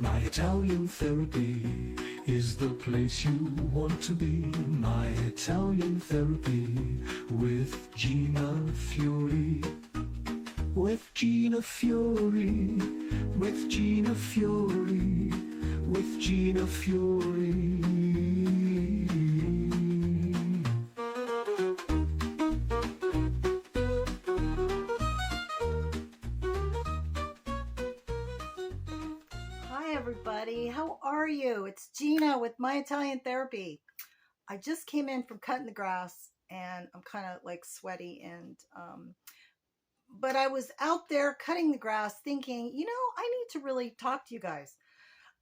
My Italian therapy is the place you want to be. My Italian therapy with Gina Fiore. With Gina Fiore. With Gina Fiore. With Gina Fiore. Hi everybody, how are you? It's Gina with My Italian Therapy. I just came in from cutting the grass and I'm kind of like sweaty and but I was out there cutting the grass thinking, I need to really talk to you guys.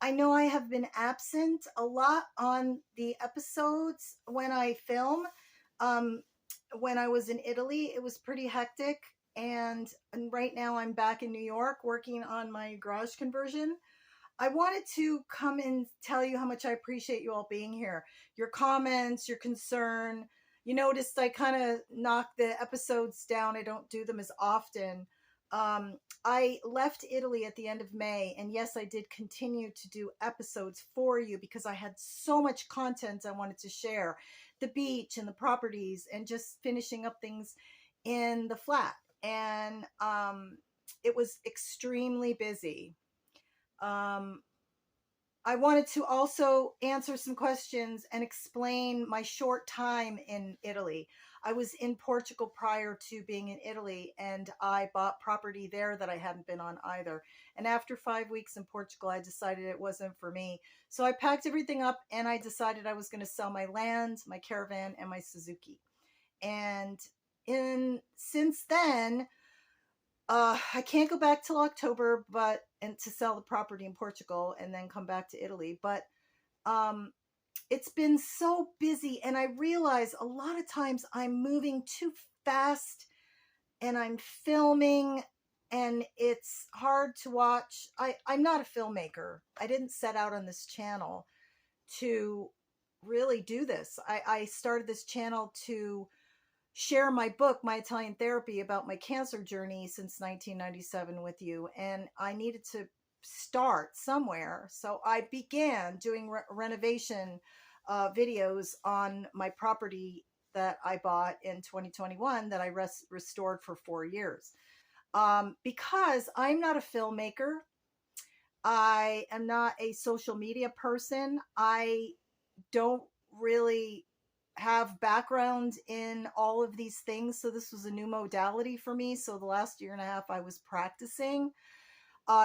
I know I have been absent a lot on the episodes when I film. Um, when I was in Italy, it was pretty hectic, and right now I'm back in New York working on my garage conversion. I wanted to come and tell you how much I appreciate you all being here. Your comments, your concern. You noticed I kind of knocked the episodes down. I don't do them as often. I left Italy at the end of May, and yes, I did continue to do episodes for you because I had so much content I wanted to share. The beach and the properties, and just finishing up things in the flat. And it was extremely busy. Um, I wanted to also answer some questions and explain my short time in Italy. I was in Portugal prior to being in Italy, and I bought property there that I hadn't been on either. And after 5 weeks in Portugal, I decided it wasn't for me. So I packed everything up and I decided I was going to sell my land, my caravan, and my Suzuki. And in since then, I can't go back till October, but and to sell the property in Portugal and then come back to Italy. But um, it's been so busy, and I realize a lot of times I'm moving too fast, and I'm filming, and it's hard to watch. I'm not a filmmaker. I didn't set out on this channel to really do this. I started this channel to share my book, My Italian Therapy, about my cancer journey since 1997 with you. And I needed to start somewhere. So I began doing renovation videos on my property that I bought in 2021 that I restored for 4 years. Because I'm not a filmmaker, I am not a social media person. I don't really have background in all of these things. So this was a new modality for me. So the last year and a half I was practicing.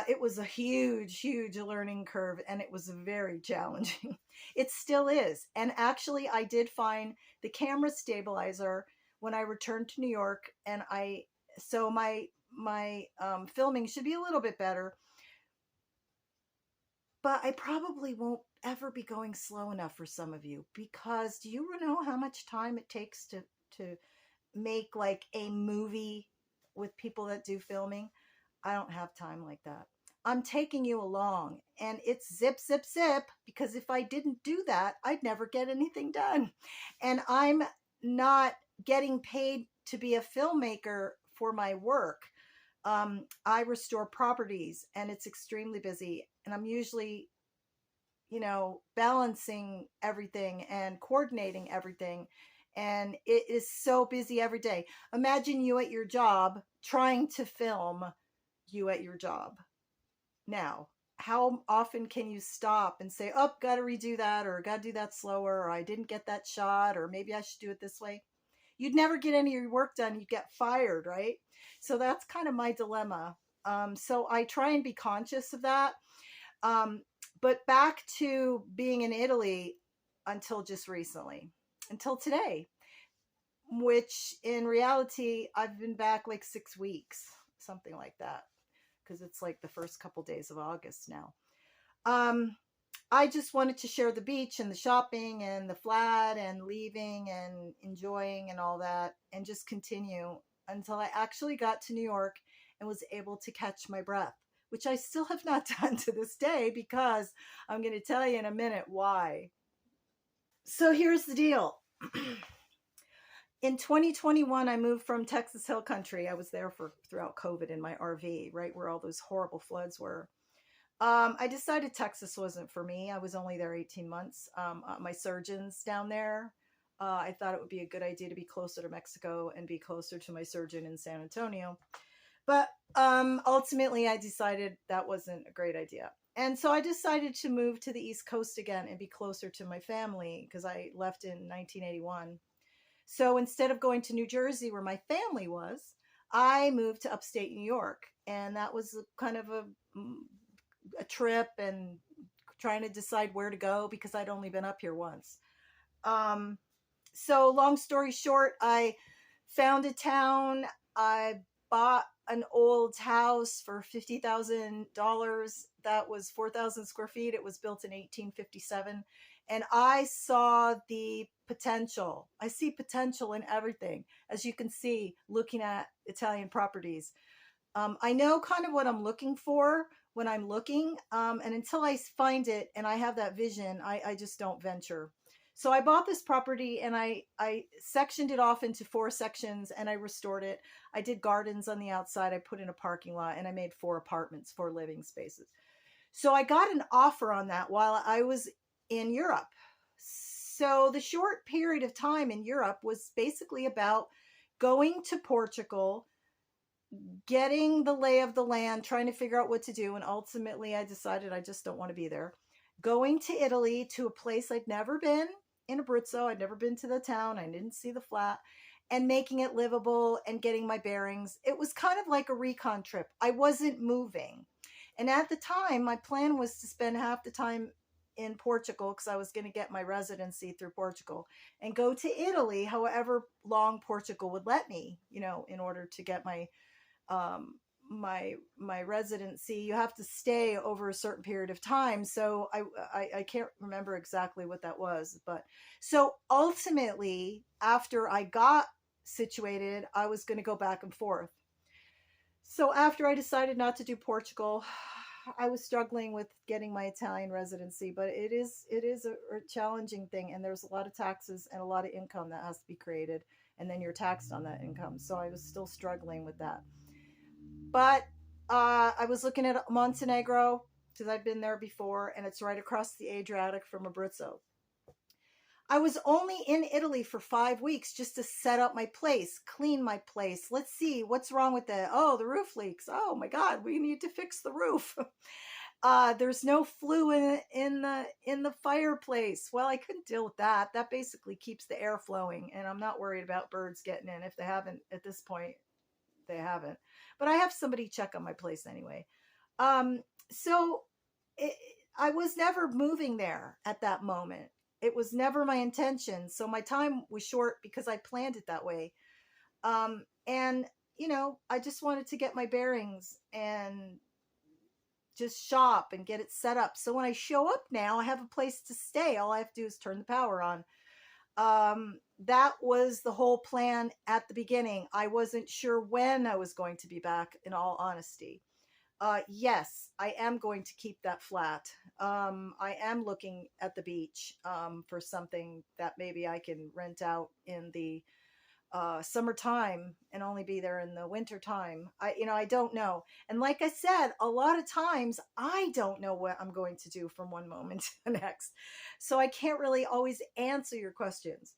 It was a huge, huge learning curve, and it was very challenging. It still is. And actually, I did find the camera stabilizer when I returned to New York, and so my filming should be a little bit better, but I probably won't ever be going slow enough for some of you, because do you know how much time it takes to make like a movie with people that do filming? I don't have time like that. I'm taking you along, and it's zip, zip, zip, because if I didn't do that, I'd never get anything done. And I'm not getting paid to be a filmmaker for my work. I restore properties, and it's extremely busy, and I'm usually balancing everything and coordinating everything. And it is so busy every day. Imagine you at your job trying to film you at your job. Now, how often can you stop and say, oh, got to redo that, or got to do that slower, or I didn't get that shot, or maybe I should do it this way? You'd never get any of your work done. You'd get fired, right? So that's kind of my dilemma. So I try and be conscious of that. But back to being in Italy until just recently, until today, which in reality, I've been back like 6 weeks, something like that, because it's like the first couple days of August now. I just wanted to share the beach and the shopping and the flat and leaving and enjoying and all that, and just continue until I actually got to New York and was able to catch my breath, which I still have not done to this day, because I'm going to tell you in a minute why. So here's the deal. In 2021, I moved from Texas Hill Country. I was there for throughout COVID in my RV, right where all those horrible floods were. I decided Texas wasn't for me. I was only there 18 months. My surgeon's down there. I thought it would be a good idea to be closer to Mexico and be closer to my surgeon in San Antonio. But ultimately, I decided that wasn't a great idea. And so I decided to move to the East Coast again and be closer to my family because I left in 1981. So instead of going to New Jersey where my family was, I moved to upstate New York. And that was kind of a trip and trying to decide where to go because I'd only been up here once. Um, so long story short, I found a town. I bought an old house for $50,000. That was 4,000 square feet. It was built in 1857. And I saw the potential. I see potential in everything, as you can see, looking at Italian properties. I know kind of what I'm looking for when I'm looking. And until I find it and I have that vision, I just don't venture. So I bought this property and I sectioned it off into 4 sections and I restored it. I did gardens on the outside. I put in a parking lot and I made 4 apartments, 4 living spaces. So I got an offer on that while I was in Europe. So the short period of time in Europe was basically about going to Portugal, getting the lay of the land, trying to figure out what to do. And ultimately, I decided I just don't want to be there. Going to Italy to a place I'd never been in Abruzzo. I'd never been to the town. I didn't see the flat and making it livable and getting my bearings. It was kind of like a recon trip. I wasn't moving. And at the time, my plan was to spend half the time in Portugal because I was going to get my residency through Portugal and go to Italy, however long Portugal would let me, in order to get um, my residency. You have to stay over a certain period of time. So I can't remember exactly what that was, but so ultimately, after I got situated, I was going to go back and forth. So after I decided not to do Portugal, I was struggling with getting my Italian residency, but it is a challenging thing, and there's a lot of taxes and a lot of income that has to be created, and then you're taxed on that income. So I was still struggling with that. But I was looking at Montenegro because I'd been there before, and it's right across the Adriatic from Abruzzo. I was only in Italy for 5 weeks just to set up my place, clean my place. Let's see what's wrong with it. Oh, the roof leaks. Oh my God, we need to fix the roof. There's no flue in the fireplace. Well, I couldn't deal with that. That basically keeps the air flowing, and I'm not worried about birds getting in. If they haven't at this point, they haven't. But I have somebody check on my place anyway. So it, I was never moving there at that moment. It was never my intention. So my time was short because I planned it that way. And, I just wanted to get my bearings and just shop and get it set up. So when I show up now, I have a place to stay. All I have to do is turn the power on. That was the whole plan at the beginning. I wasn't sure when I was going to be back, in all honesty. Yes, I am going to keep that flat. I am looking at the beach for something that maybe I can rent out in the summertime and only be there in the winter time. I don't know. And like I said, a lot of times I don't know what I'm going to do from one moment to the next. So I can't really always answer your questions.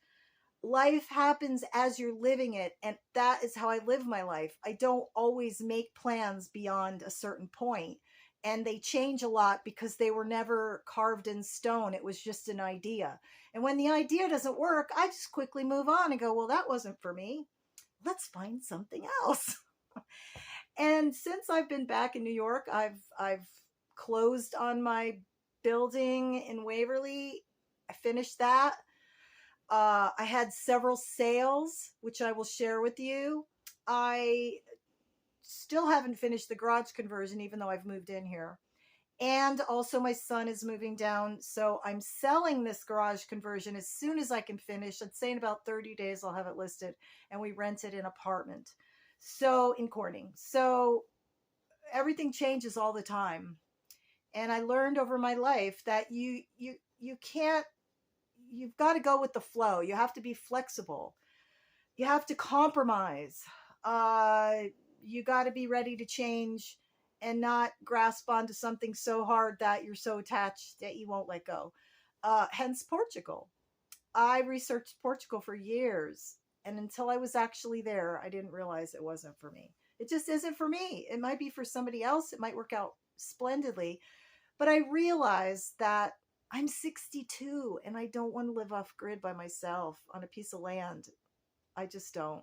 Life happens as you're living it, and that is how I live my life. I don't always make plans beyond a certain point, and they change a lot because they were never carved in stone. It was just an idea, and when the idea doesn't work, I just quickly move on and go, well, that wasn't for me. Let's find something else. And since I've been back in New York, I've closed on my building in Waverly. I finished that. I had several sales, which I will share with you. I still haven't finished the garage conversion, even though I've moved in here. And also, my son is moving down. So I'm selling this garage conversion as soon as I can finish. I'd say in about 30 days, I'll have it listed. And we rented an apartment. So in Corning. So everything changes all the time. And I learned over my life that you can't, you've got to go with the flow. You have to be flexible. You have to compromise. You got to be ready to change and not grasp onto something so hard that you're so attached that you won't let go. Hence Portugal. I researched Portugal for years, and until I was actually there, I didn't realize it wasn't for me. It just isn't for me. It might be for somebody else. It might work out splendidly, but I realized that I'm 62 and I don't want to live off grid by myself on a piece of land. I just don't.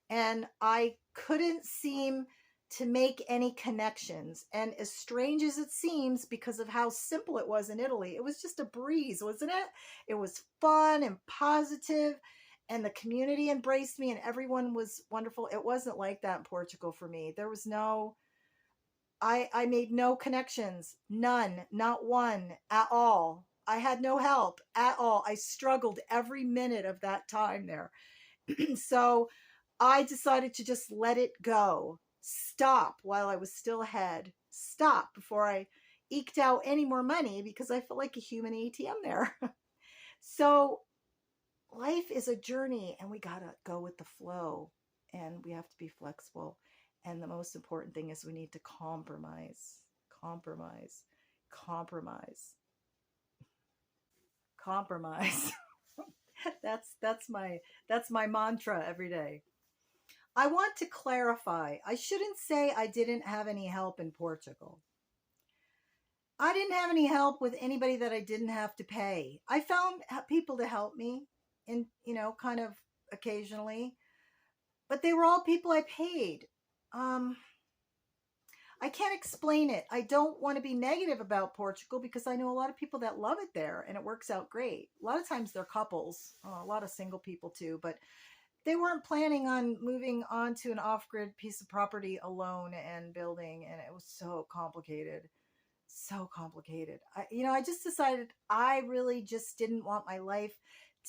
And I couldn't seem to make any connections. And as strange as it seems, because of how simple it was in Italy, it was just a breeze, wasn't it? It was fun and positive, and the community embraced me, and everyone was wonderful. It wasn't like that in Portugal for me. There was no, I made no connections, none, not one at all. I had no help at all. I struggled every minute of that time there. So I decided to just let it go, stop while I was still ahead, stop before I eked out any more money because I felt like a human ATM there. So life is a journey and we got to go with the flow and we have to be flexible. And the most important thing is we need to compromise, compromise, compromise, compromise. That's my mantra every day. I want to clarify. I shouldn't say I didn't have any help in Portugal. I didn't have any help with anybody that I didn't have to pay. I found people to help me and, kind of occasionally, but they were all people I paid. Um, I can't explain it. I don't want to be negative about Portugal because I know a lot of people that love it there and it works out great. A lot of times they're couples, a lot of single people too, but they weren't planning on moving onto an off-grid piece of property alone and building, and it was so complicated, so complicated. I just decided I really just didn't want my life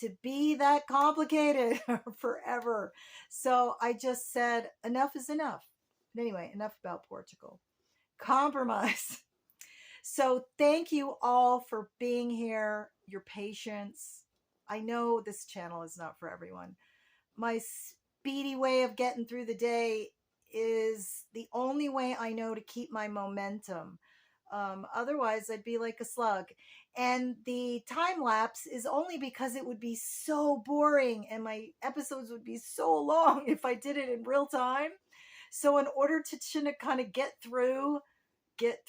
to be that complicated forever. So I just said enough is enough. But anyway, enough about Portugal. Compromise. So thank you all for being here, your patience. I know this channel is not for everyone. My speedy way of getting through the day is the only way I know to keep my momentum. Otherwise, I'd be like a slug. And the time lapse is only because it would be so boring and my episodes would be so long if I did it in real time. So, in order to kind of get through these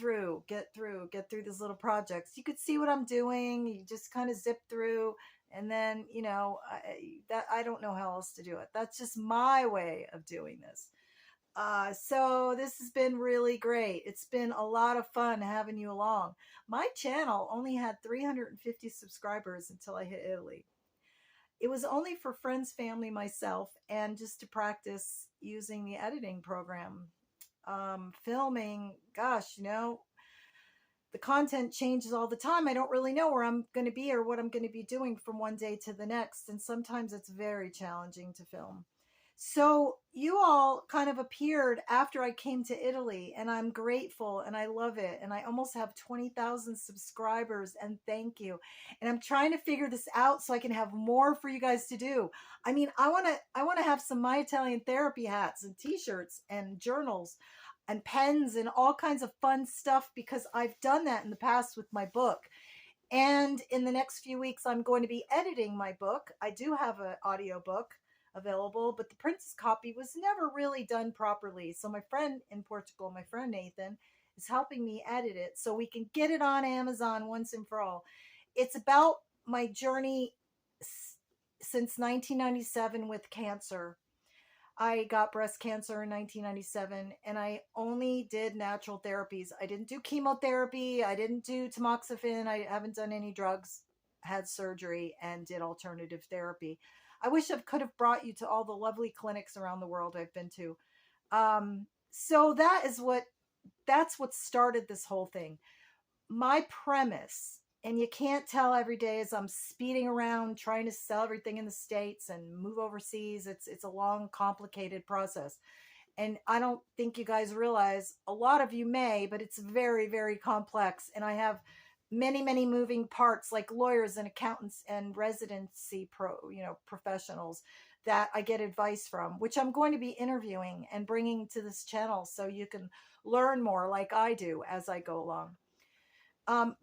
little projects, you could see what I'm doing. You just kind of zip through. And then, I don't know how else to do it. That's just my way of doing this. So this has been really great. It's been a lot of fun having you along. My channel only had 350 subscribers until I hit Italy. It was only for friends, family, myself, and just to practice using the editing program. Filming, gosh, the content changes all the time. I don't really know where I'm going to be or what I'm going to be doing from one day to the next. And sometimes it's very challenging to film. So you all kind of appeared after I came to Italy, and I'm grateful and I love it. And I almost have 20,000 subscribers, and thank you. And I'm trying to figure this out so I can have more for you guys to do. I mean, I want to have some My Italian Therapy hats and t-shirts and journals and pens and all kinds of fun stuff because I've done that in the past with my book. And in the next few weeks, I'm going to be editing my book. I do have an audio book available, but the printed copy was never really done properly. So my friend in Portugal, my friend Nathan, is helping me edit it so we can get it on Amazon once and for all. It's about my journey since 1997 with cancer. I got breast cancer in 1997 and I only did natural therapies. I didn't do chemotherapy. I didn't do tamoxifen. I haven't done any drugs, had surgery, and did alternative therapy. I wish I could have brought you to all the lovely clinics around the world I've been to. So that's what started this whole thing. My premise, and you can't tell every day as I'm speeding around trying to sell everything in the States and move overseas. It's a long, complicated process. And I don't think you guys realize, a lot of you may, but it's very, very complex. And I have many, many moving parts like lawyers and accountants and residency professionals that I get advice from, which I'm going to be interviewing and bringing to this channel so you can learn more like I do as I go along.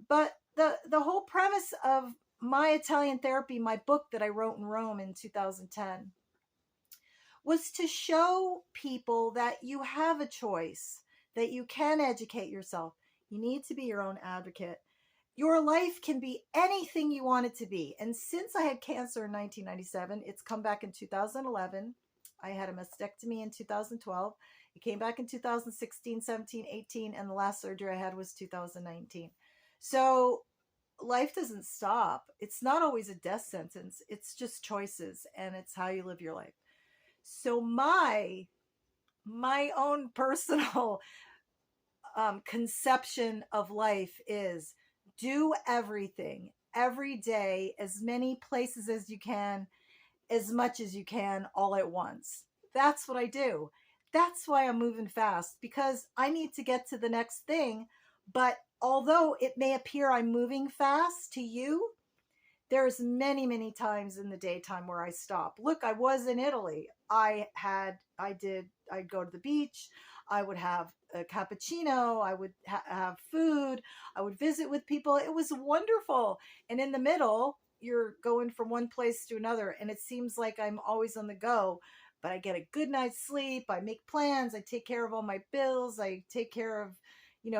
But the whole premise of My Italian Therapy, my book that I wrote in Rome in 2010, was to show people that you have a choice, that you can educate yourself. You need to be your own advocate. Your life can be anything you want it to be. And since I had cancer in 1997, it's come back in 2011. I had a mastectomy in 2012. It came back in 2016, 17, 18, and the last surgery I had was 2019. So life doesn't stop. It's not always a death sentence. It's just choices, and it's how you live your life. So my own personal conception of life is do everything every day, as many places as you can, as much as you can, all at once. That's what I do. That's why I'm moving fast, because I need to get to the next thing. But although it may appear I'm moving fast to you, there's many times in the daytime where I stop. Look, I was in Italy. I'd go to the beach. I would have a cappuccino. I would have food. I would visit with people. It was wonderful. And in the middle, you're going from one place to another, and it seems like I'm always on the go. But I get a good night's sleep. I make plans. I take care of all my bills. I take care of,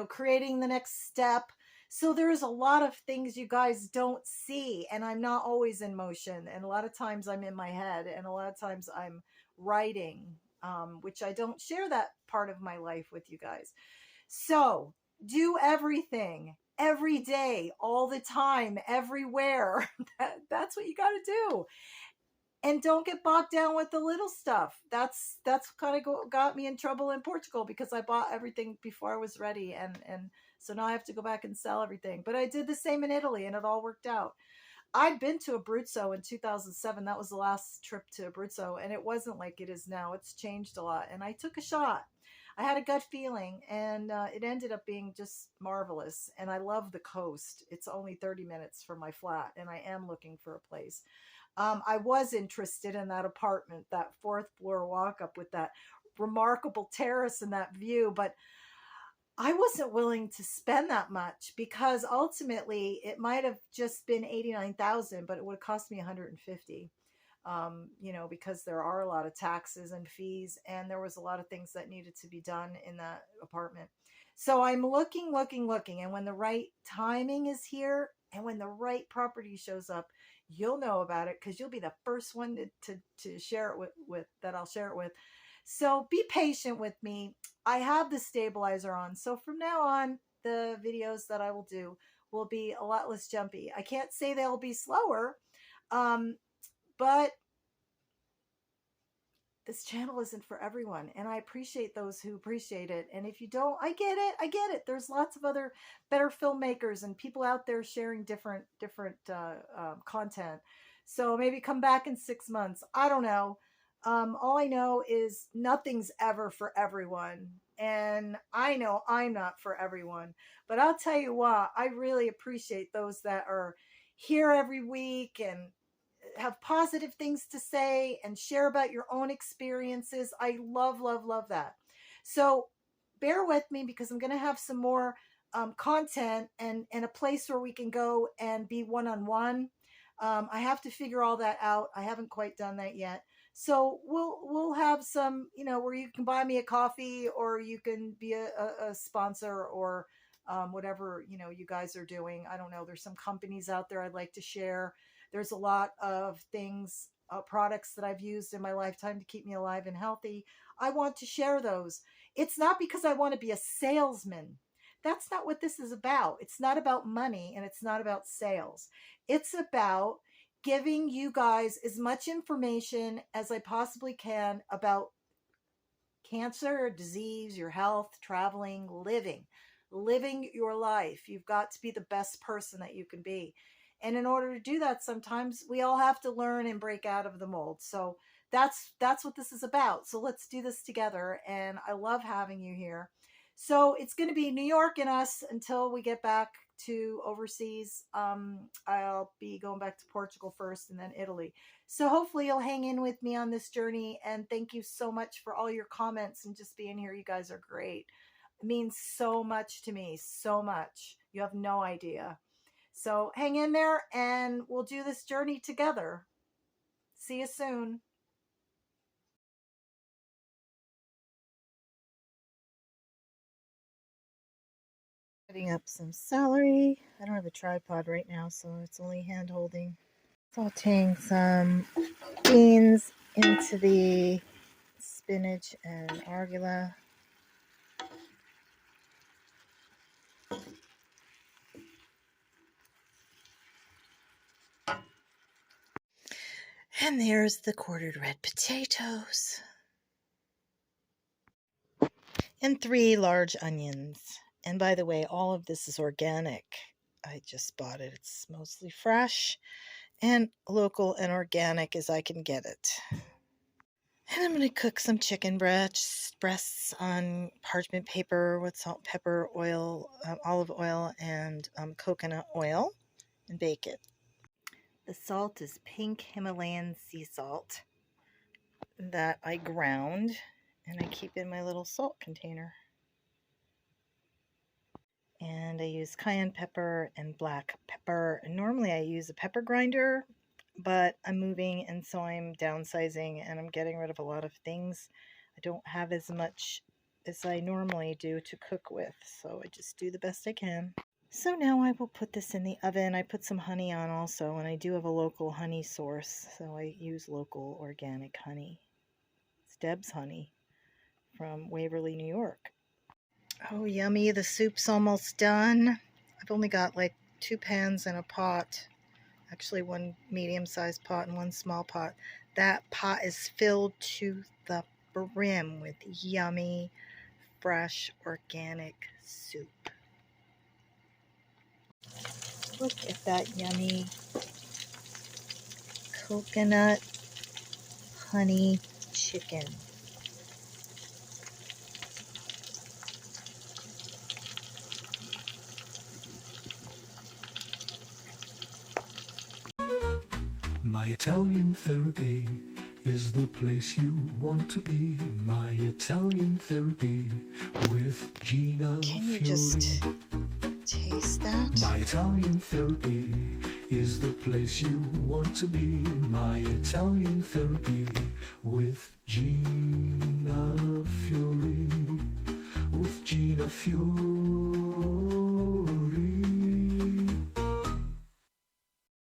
creating the next step. So there's a lot of things you guys don't see, and I'm not always in motion. And a lot of times I'm in my head, and a lot of times I'm writing, which I don't share that part of my life with you guys. So do everything every day, all the time, everywhere. That's what you got to do. And don't get bogged down with the little stuff. That's kind of got me in trouble in Portugal, because I bought everything before I was ready, and so now I have to go back and sell everything. But I did the same in Italy, and it all worked out. I'd been to Abruzzo in 2007. That was the last trip to Abruzzo, and it wasn't like it is now. It's changed a lot, and I took a shot. I had a gut feeling, and it ended up being just marvelous. And I love the coast. It's only 30 minutes from my flat, and I am looking for a place. I was interested in that apartment, that fourth floor walk up with that remarkable terrace and that view, but I wasn't willing to spend that much, because ultimately it might have just been 89,000, but it would have cost me 150. Because there are a lot of taxes and fees, and there was a lot of things that needed to be done in that apartment. So I'm looking, and when the right timing is here, and when the right property shows up, you'll know about it, because you'll be the first one to share it with that I'll share it with. So be patient with me. I have the stabilizer on, so from now on, the videos that I will do will be a lot less jumpy. I can't say they'll be slower, but this channel isn't for everyone, and I appreciate those who appreciate it. And if you don't, I get it. There's lots of other better filmmakers and people out there sharing different content. So maybe come back in 6 months. I don't know. All I know is nothing's ever for everyone, and I know I'm not for everyone. But I'll tell you what, I really appreciate those that are here every week and have positive things to say and share about your own experiences. I love that. So bear with me, because I'm going to have some more content, and a place where we can go and be one-on-one. I have to figure all that out. I haven't quite done that yet. So we'll have some, where you can buy me a coffee, or you can be a sponsor, or whatever, you guys are doing. I don't know. There's some companies out there I'd like to share. There's a lot of things, products that I've used in my lifetime to keep me alive and healthy. I want to share those. It's not because I want to be a salesman. That's not what this is about. It's not about money, and it's not about sales. It's about giving you guys as much information as I possibly can about cancer, disease, your health, traveling, living your life. You've got to be the best person that you can be. And in order to do that, sometimes we all have to learn and break out of the mold. So that's what this is about. So let's do this together. And I love having you here. So it's going to be New York and us until we get back to overseas. I'll be going back to Portugal first and then Italy. So hopefully you'll hang in with me on this journey. And thank you so much for all your comments and just being here. You guys are great. It means so much to me, so much. You have no idea. So hang in there and we'll do this journey together. See you soon. Cutting up some celery. I don't have a tripod right now, so it's only hand holding. Sauteing some beans into the spinach and arugula. And there's the quartered red potatoes. And 3 large onions. And by the way, all of this is organic. I just bought it. It's mostly fresh and local and organic as I can get it. And I'm going to cook some chicken breasts on parchment paper with salt, pepper, oil, olive oil, and coconut oil, and bake it. The salt is pink Himalayan sea salt that I ground and I keep in my little salt container. And I use cayenne pepper and black pepper. And normally I use a pepper grinder, but I'm moving and so I'm downsizing and I'm getting rid of a lot of things. I don't have as much as I normally do to cook with, so I just do the best I can. So now I will put this in the oven. I put some honey on also, and I do have a local honey source, so I use local organic honey. It's Deb's honey from Waverly, New York. Oh, yummy. The soup's almost done. I've only got like 2 pans and a pot. Actually, 1 medium-sized pot and 1 small pot. That pot is filled to the brim with yummy, fresh, organic soup. Look at that yummy coconut honey chicken. My Italian therapy is the place you want to be. My Italian therapy with Gina Can you Fiori. just taste that? My Italian therapy is the place you want to be. My Italian therapy with Gina Fiori. With Gina Fiori.